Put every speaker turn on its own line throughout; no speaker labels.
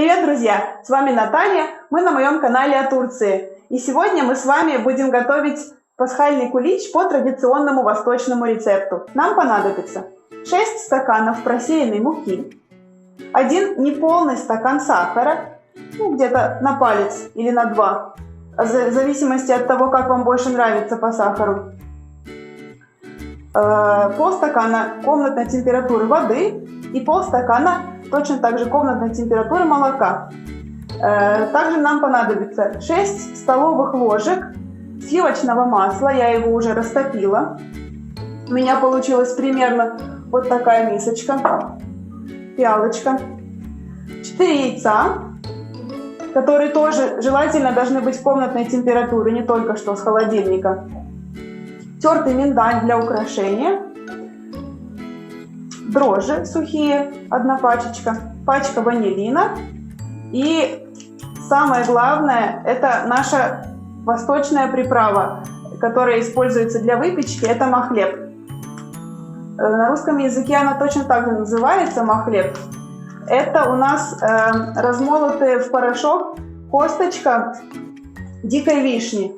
Привет, друзья! С вами Наталья, мы на моем канале о Турции. И сегодня мы с вами будем готовить пасхальный кулич по традиционному восточному рецепту. Нам понадобится 6 стаканов просеянной муки, 1 неполный стакан сахара, где-то на палец или на 2, в зависимости от того, как вам больше нравится по сахару, полстакана комнатной температуры воды и полстакана точно так же комнатной температуры молока. Также нам понадобится 6 столовых ложек сливочного масла, я его уже растопила. У меня получилась примерно вот такая мисочка, пиалочка. 4 яйца, которые тоже желательно должны быть комнатной температуры, не только что с холодильника. Тертый миндаль для украшения. Дрожжи сухие, 1 пачечка, пачка ванилина и самое главное, это наша восточная приправа, которая используется для выпечки, это махлеб. На русском языке она точно так же называется, махлеб. Это у нас размолотая в порошок косточка дикой вишни.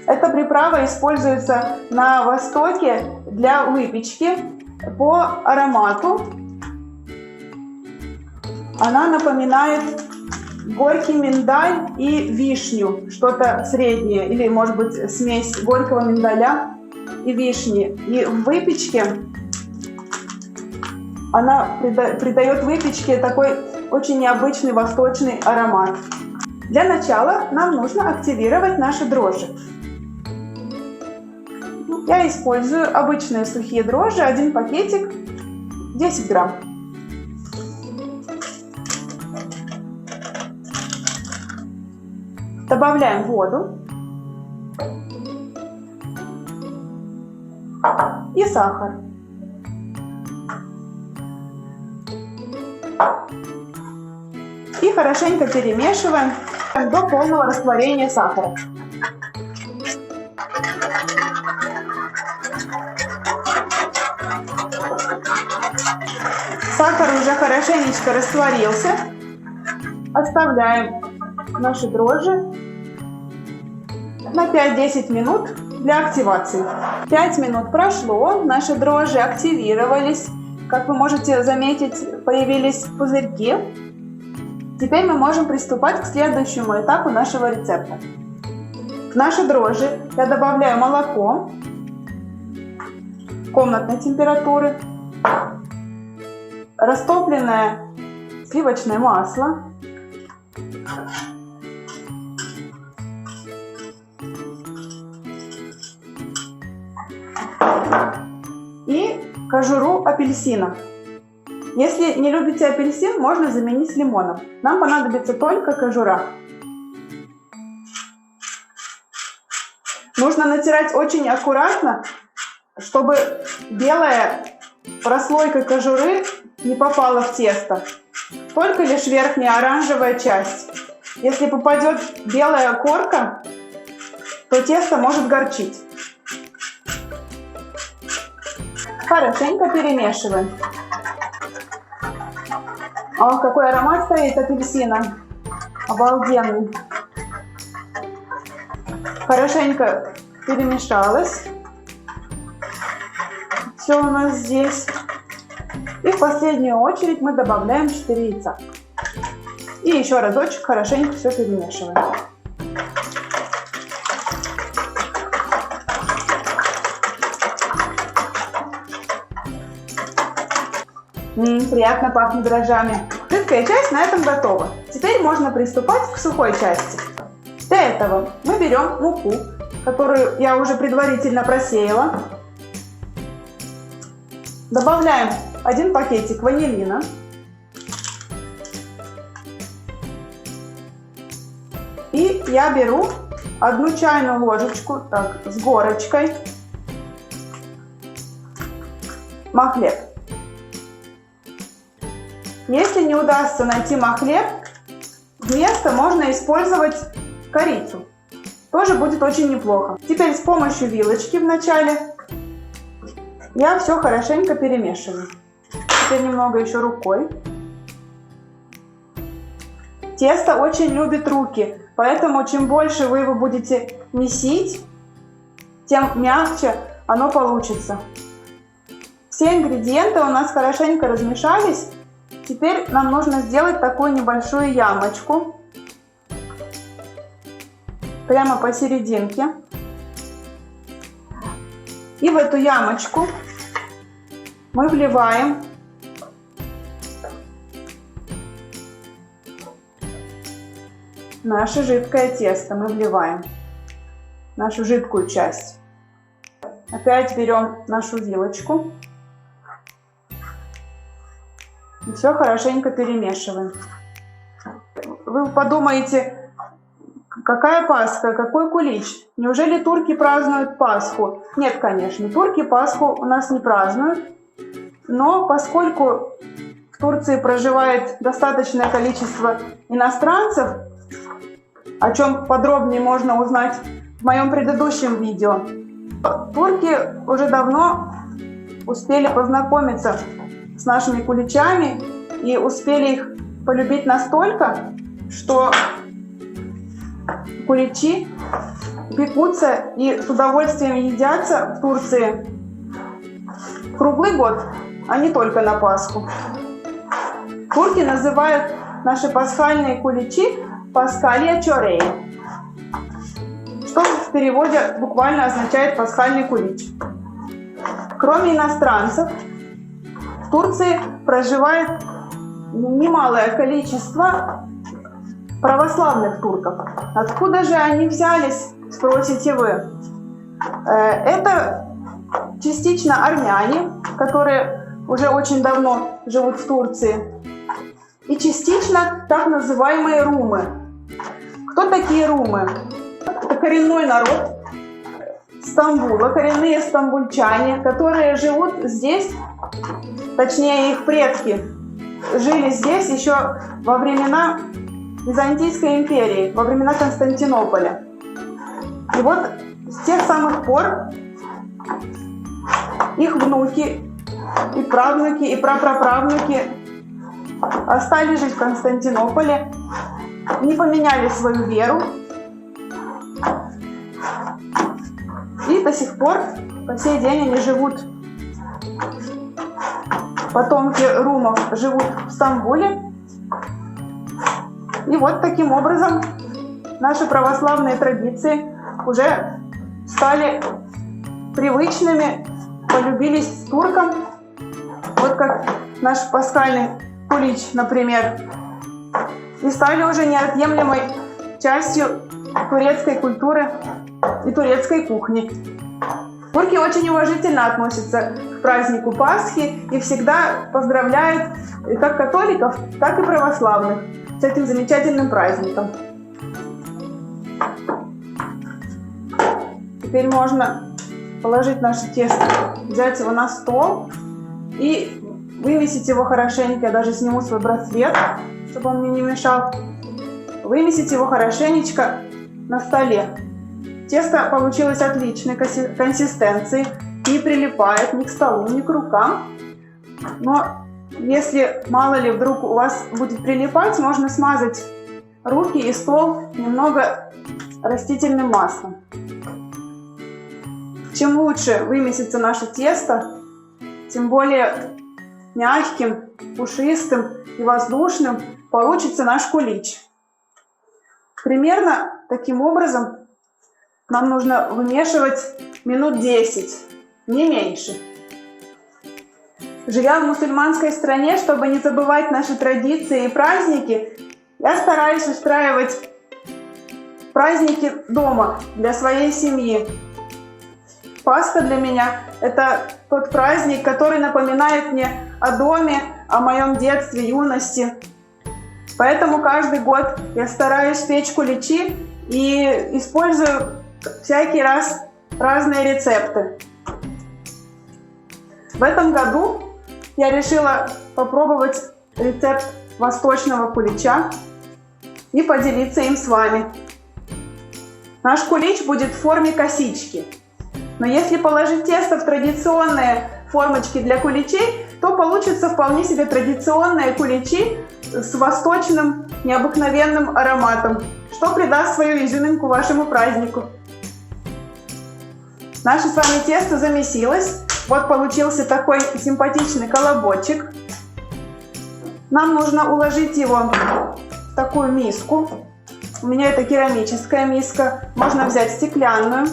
Эта приправа используется на Востоке для выпечки. По аромату она напоминает горький миндаль и вишню, что-то среднее, или может быть смесь горького миндаля и вишни. И в выпечке она придает выпечке такой очень необычный восточный аромат. Для начала нам нужно активировать наши дрожжи. Я использую обычные сухие дрожжи, 1 пакетик, 10 грамм. Добавляем воду и сахар. И хорошенько перемешиваем до полного растворения сахара. Сахар уже хорошенечко растворился. Оставляем наши дрожжи на 5-10 минут для активации. 5 минут прошло, наши дрожжи активировались. Как вы можете заметить, появились пузырьки. Теперь мы можем приступать к следующему этапу нашего рецепта. В наши дрожжи я добавляю молоко комнатной температуры, растопленное сливочное масло, и кожуру апельсина. Если не любите апельсин, можно заменить лимоном. Нам понадобится только кожура. Нужно натирать очень аккуратно, чтобы белая прослойка кожуры не попала в тесто. Только лишь верхняя оранжевая часть. Если попадет белая корка, то тесто может горчить. Хорошенько перемешиваем. О, какой аромат стоит апельсина. Обалденный. Хорошенько перемешалось. Все у нас здесь. И в последнюю очередь мы добавляем 4 яйца. И еще разочек хорошенько все перемешиваем. Приятно пахнет дрожжами. Жидкая часть на этом готова. Теперь можно приступать к сухой части. Для этого мы берем муку, которую я уже предварительно просеяла. Добавляем 1 пакетик ванилина. И я беру 1 чайную ложечку, с горочкой, махлеб. Если не удастся найти махлеб, вместо можно использовать корицу. Тоже будет очень неплохо. Теперь с помощью вилочки вначале я все хорошенько перемешиваю. Теперь немного еще рукой. Тесто очень любит руки, поэтому чем больше вы его будете месить, тем мягче оно получится. Все ингредиенты у нас хорошенько размешались. Теперь нам нужно сделать такую небольшую ямочку прямо посерединке. И в эту ямочку мы вливаем наше жидкое тесто. Мы вливаем нашу жидкую часть. Опять берем нашу вилочку и все хорошенько перемешиваем. Вы подумаете, какая Пасха, какой кулич? Неужели турки празднуют Пасху? Нет, конечно, турки Пасху у нас не празднуют, но поскольку в Турции проживает достаточное количество иностранцев, о чем подробнее можно узнать в моем предыдущем видео, турки уже давно успели познакомиться с нашими куличами и успели их полюбить настолько, что куличи пекутся и с удовольствием едятся в Турции круглый год, а не только на Пасху. Турки называют наши пасхальные куличи паскалья чорей, что в переводе буквально означает пасхальный кулич. Кроме иностранцев, в Турции проживает немалое количество православных турков. Откуда же они взялись, спросите вы? Это частично армяне, которые уже очень давно живут в Турции, и частично так называемые румы. Кто такие румы? Это коренной народ Стамбула, коренные стамбульчане, которые живут здесь, точнее их предки жили здесь еще во времена Византийской империи, во времена Константинополя. И вот с тех самых пор их внуки и правнуки и прапраправнуки остались жить в Константинополе, не поменяли свою веру. И до сих пор, по сей день они живут, потомки румов живут в Стамбуле. И вот таким образом наши православные традиции уже стали привычными, полюбились туркам. Вот как наш пасхальный кулич, например, и стали уже неотъемлемой частью турецкой культуры и турецкой кухни. Турки очень уважительно относятся к празднику Пасхи и всегда поздравляют как католиков, так и православных с этим замечательным праздником. Теперь можно положить наше тесто, взять его на стол и вымесить его хорошенько. Я даже сниму свой браслет, чтобы он мне не мешал. Вымесить его хорошенечко на столе. Тесто получилось отличной консистенции, не прилипает ни к столу, ни к рукам. Но если мало ли вдруг у вас будет прилипать, можно смазать руки и стол немного растительным маслом. Чем лучше вымесится наше тесто, тем более мягким, пушистым и воздушным получится наш кулич. Примерно таким образом нам нужно вымешивать минут 10, не меньше. Живя в мусульманской стране, чтобы не забывать наши традиции и праздники, я стараюсь устраивать праздники дома для своей семьи. Пасха для меня – это тот праздник, который напоминает мне о доме, о моем детстве, юности. Поэтому каждый год я стараюсь печь куличи и использую всякий раз разные рецепты. В этом году я решила попробовать рецепт восточного кулича и поделиться им с вами. Наш кулич будет в форме косички. Но если положить тесто в традиционные формочки для куличей, то получится вполне себе традиционные куличи с восточным необыкновенным ароматом, что придаст свою изюминку вашему празднику. Наше с вами тесто замесилось. Вот получился такой симпатичный колобочек. Нам нужно уложить его в такую миску. У меня это керамическая миска. Можно взять стеклянную.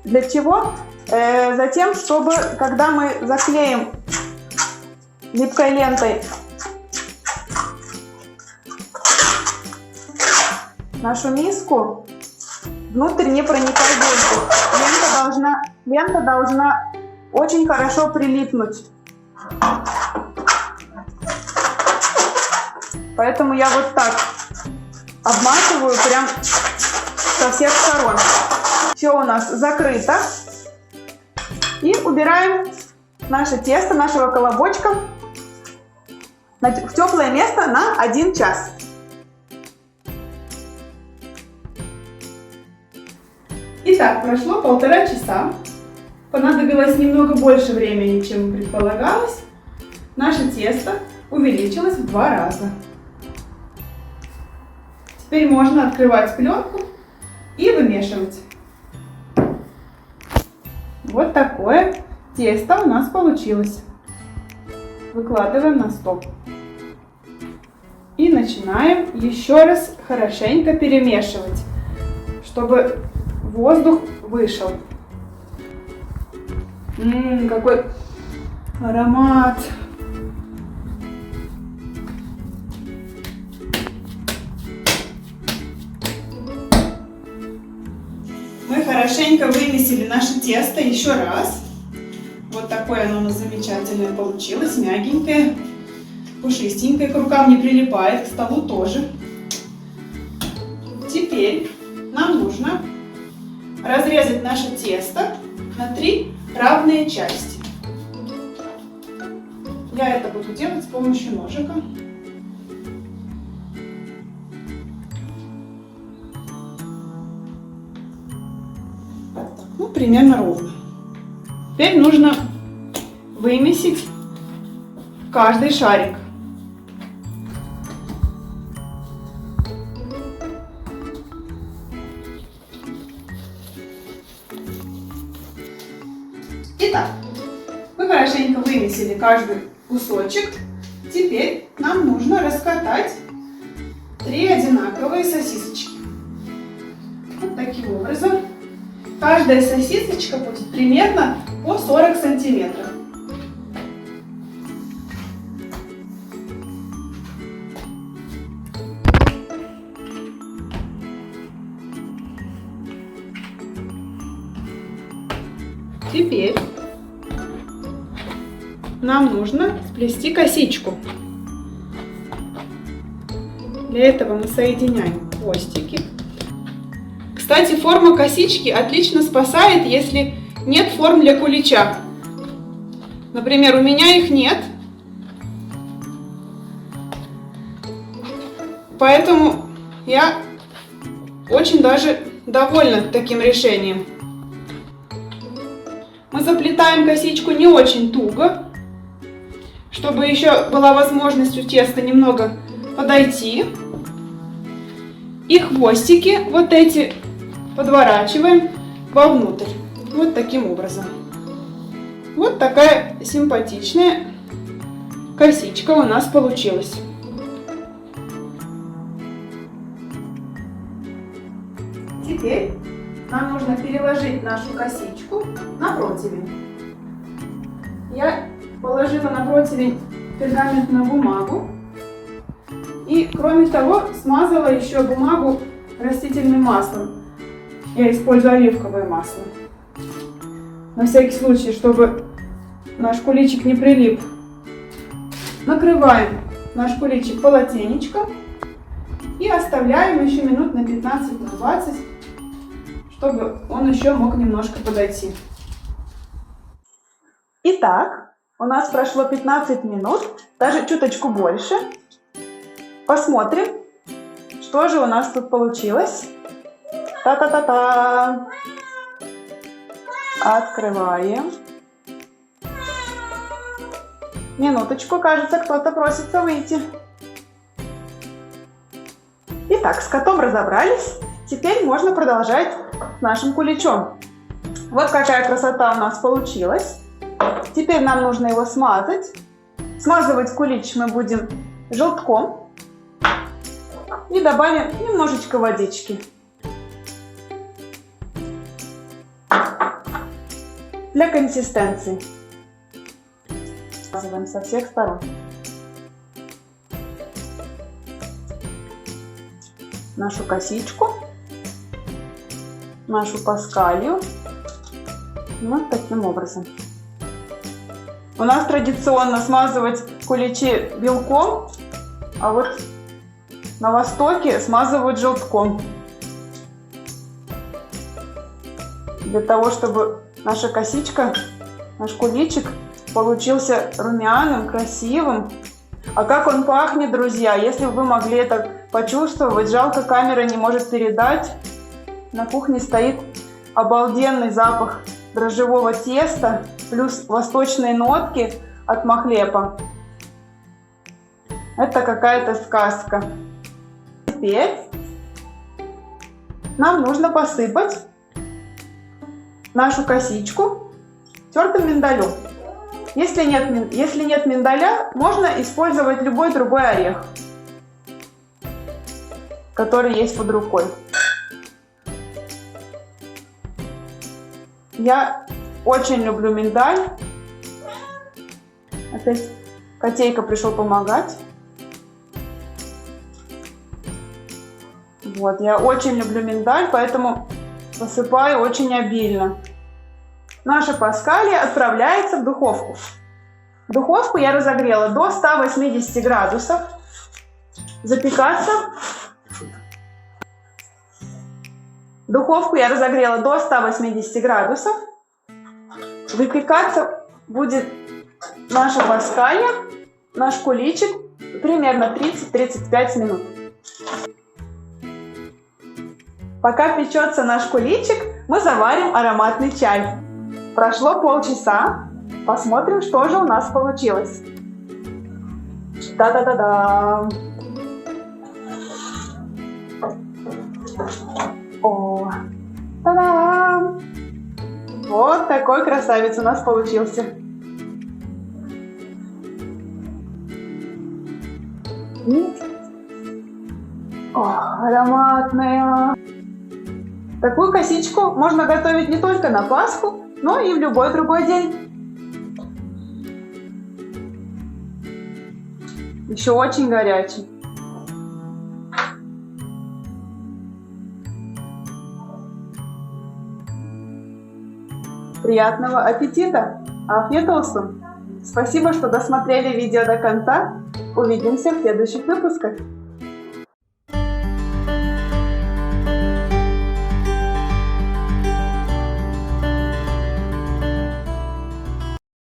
Для чего? Затем, чтобы, когда мы заклеим липкой лентой нашу миску, внутрь не проникает воздух. Лента должна очень хорошо прилипнуть. Поэтому я вот так обматываю прям со всех сторон. Все у нас закрыто. И убираем наше тесто, нашего колобочка в теплое место на 1 час. Итак, прошло 1,5 часа. Понадобилось немного больше времени, чем предполагалось. Наше тесто увеличилось в 2 раза. Теперь можно открывать пленку и вымешивать. Вот такое тесто у нас получилось. Выкладываем на стол. И начинаем еще раз хорошенько перемешивать, чтобы воздух вышел. Какой аромат! Мы хорошенько вымесили наше тесто еще раз. Вот такое оно у нас замечательное получилось, мягенькое, пушистенькое, к рукам не прилипает, к столу тоже. Теперь нам нужно разрезать наше тесто на 3 равные части. Я это буду делать с помощью ножика. Ну, примерно ровно. Теперь нужно вымесить каждый шарик. Итак, мы хорошенько вымесили каждый кусочек. Теперь нам нужно раскатать 3 одинаковые сосисочки. Вот таким образом. Каждая сосисочка будет примерно по 40 сантиметров. Теперь нам нужно сплести косичку. Для этого мы соединяем хвостики. Кстати, форма косички отлично спасает, если нет форм для кулича. Например, у меня их нет. Поэтому я очень даже довольна таким решением. Мы заплетаем косичку не очень туго, чтобы еще была возможность у теста немного подойти. И хвостики вот эти подворачиваем вовнутрь. Вот таким образом. Вот такая симпатичная косичка у нас получилась. Теперь нам нужно переложить нашу косичку на противень. Я положила на противень пергаментную бумагу. И, кроме того, смазала еще бумагу растительным маслом. Я использую оливковое масло. На всякий случай, чтобы наш куличик не прилип. Накрываем наш куличик полотенечком и оставляем еще минут на 15-20, чтобы он еще мог немножко подойти. Итак, у нас прошло 15 минут, даже чуточку больше. Посмотрим, что же у нас тут получилось. Та-та-та-та! Открываем. Минуточку, кажется, кто-то просится выйти. Итак, с котом разобрались. Теперь можно продолжать с нашим куличом. Вот какая красота у нас получилась. Теперь нам нужно его смазать. Смазывать кулич мы будем желтком. И добавим немножечко водички. Для консистенции. Смазываем со всех сторон. Нашу косичку, нашу паскалью. Вот таким образом. У нас традиционно смазывать куличи белком, а вот на Востоке смазывают желтком. Для того, чтобы наша косичка, наш куличик получился румяным, красивым. А как он пахнет, друзья, если бы вы могли это почувствовать, жалко, камера не может передать. На кухне стоит обалденный запах дрожжевого теста, плюс восточные нотки от махлепа. Это какая-то сказка. Теперь нам нужно посыпать нашу косичку тертым миндалем. Если нет миндаля, можно использовать любой другой орех, который есть под рукой. Я очень люблю миндаль. Опять котейка пришел помогать. Вот, я очень люблю миндаль, поэтому посыпаю очень обильно. Наша паскалия отправляется в духовку. Духовку я разогрела до 180 градусов. Запекаться. Духовку я разогрела до 180 градусов. Выпекаться будет наша паскалия, наш куличик, примерно 30-35 минут. Пока печется наш куличик, мы заварим ароматный чай. Прошло полчаса. Посмотрим, что же у нас получилось. Да-да-да-да. О, та-дам! Вот такой красавец у нас получился. О, ароматная. Такую косичку можно готовить не только на Пасху, но и в любой другой день. Еще очень горячий. Приятного аппетита! Афьет олсун! Спасибо, что досмотрели видео до конца. Увидимся в следующих выпусках.